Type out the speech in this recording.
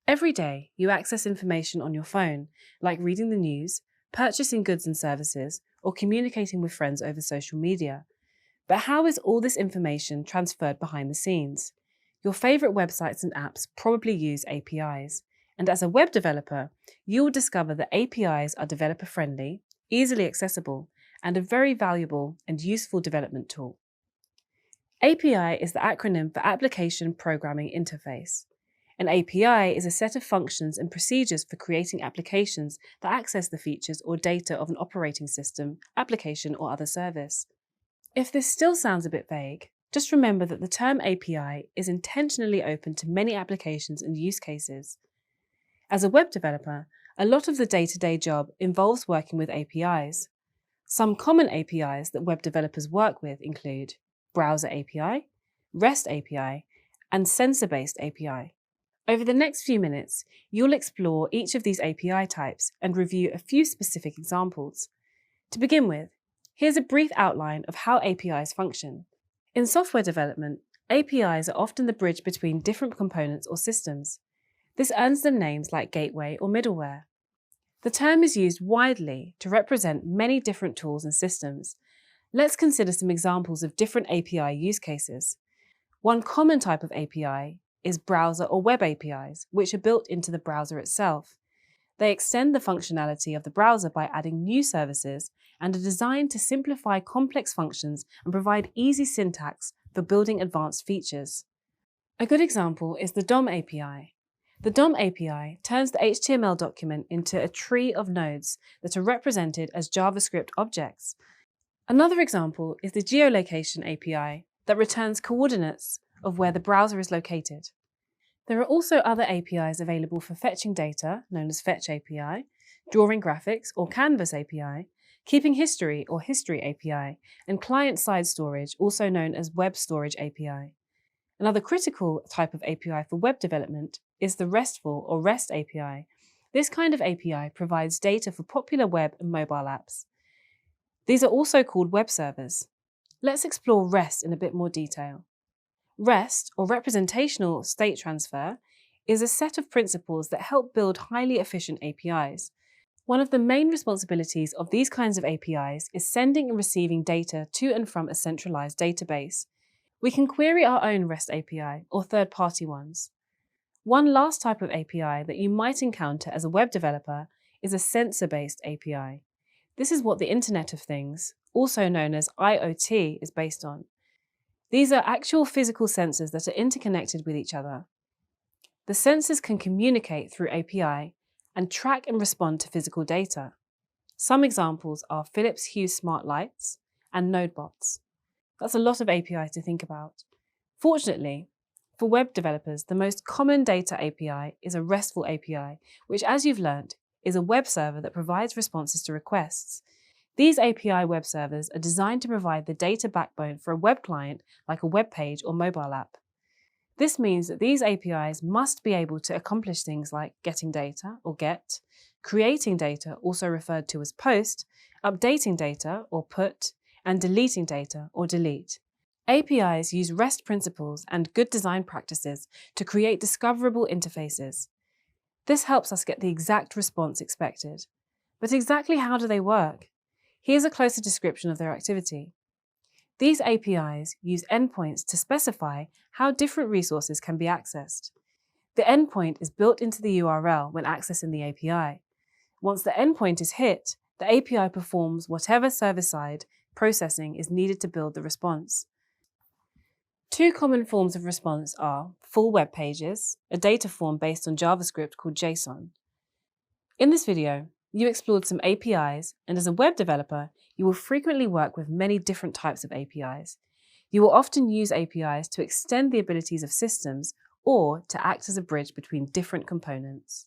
Every day, you access information on your phone, like reading the news, purchasing goods and services, or communicating with friends over social media. But how is all this information transferred behind the scenes? Your favourite websites and apps probably use APIs. And as a web developer, you will discover that APIs are developer friendly, easily accessible, and a very valuable and useful development tool. API is the acronym for Application Programming Interface. An API is a set of functions and procedures for creating applications that access the features or data of an operating system, application, or other service. If this still sounds a bit vague, just remember that the term API is intentionally open to many applications and use cases. As a web developer, a lot of the day-to-day job involves working with APIs. Some common APIs that web developers work with include Browser API, REST API, and Sensor-based API. Over the next few minutes, you'll explore each of these API types and review a few specific examples. To begin with, here's a brief outline of how APIs function. In software development, APIs are often the bridge between different components or systems. This earns them names like gateway or middleware. The term is used widely to represent many different tools and systems. Let's consider some examples of different API use cases. One common type of API is browser or web APIs, which are built into the browser itself. They extend the functionality of the browser by adding new services and are designed to simplify complex functions and provide easy syntax for building advanced features. A good example is the DOM API. The DOM API turns the HTML document into a tree of nodes that are represented as JavaScript objects. Another example is the geolocation API that returns coordinates of where the browser is located. There are also other APIs available for fetching data, known as Fetch API, drawing graphics or Canvas API, keeping history or History API, and client-side storage, also known as Web Storage API. Another critical type of API for web development is the RESTful or REST API. This kind of API provides data for popular web and mobile apps. These are also called web servers. Let's explore REST in a bit more detail. REST, or Representational State Transfer, is a set of principles that help build highly efficient APIs. One of the main responsibilities of these kinds of APIs is sending and receiving data to and from a centralized database. We can query our own REST API or third-party ones. One last type of API that you might encounter as a web developer is a sensor-based API. This is what the Internet of Things, also known as IoT, is based on. These are actual physical sensors that are interconnected with each other. The sensors can communicate through API and track and respond to physical data. Some examples are Philips Hue smart lights and NodeBots. That's a lot of APIs to think about. Fortunately, for web developers, the most common data API is a RESTful API, which, as you've learned, is a web server that provides responses to requests. These API web servers are designed to provide the data backbone for a web client like a web page or mobile app. This means that these APIs must be able to accomplish things like getting data or GET, creating data, also referred to as POST, updating data or PUT, and deleting data or DELETE. APIs use REST principles and good design practices to create discoverable interfaces. This helps us get the exact response expected. But exactly how do they work? Here's a closer description of their activity. These APIs use endpoints to specify how different resources can be accessed. The endpoint is built into the URL when accessing the API. Once the endpoint is hit, the API performs whatever server-side processing is needed to build the response. Two common forms of response are full web pages, a data form based on JavaScript called JSON. In this video, you explored some APIs, and as a web developer, you will frequently work with many different types of APIs. You will often use APIs to extend the abilities of systems or to act as a bridge between different components.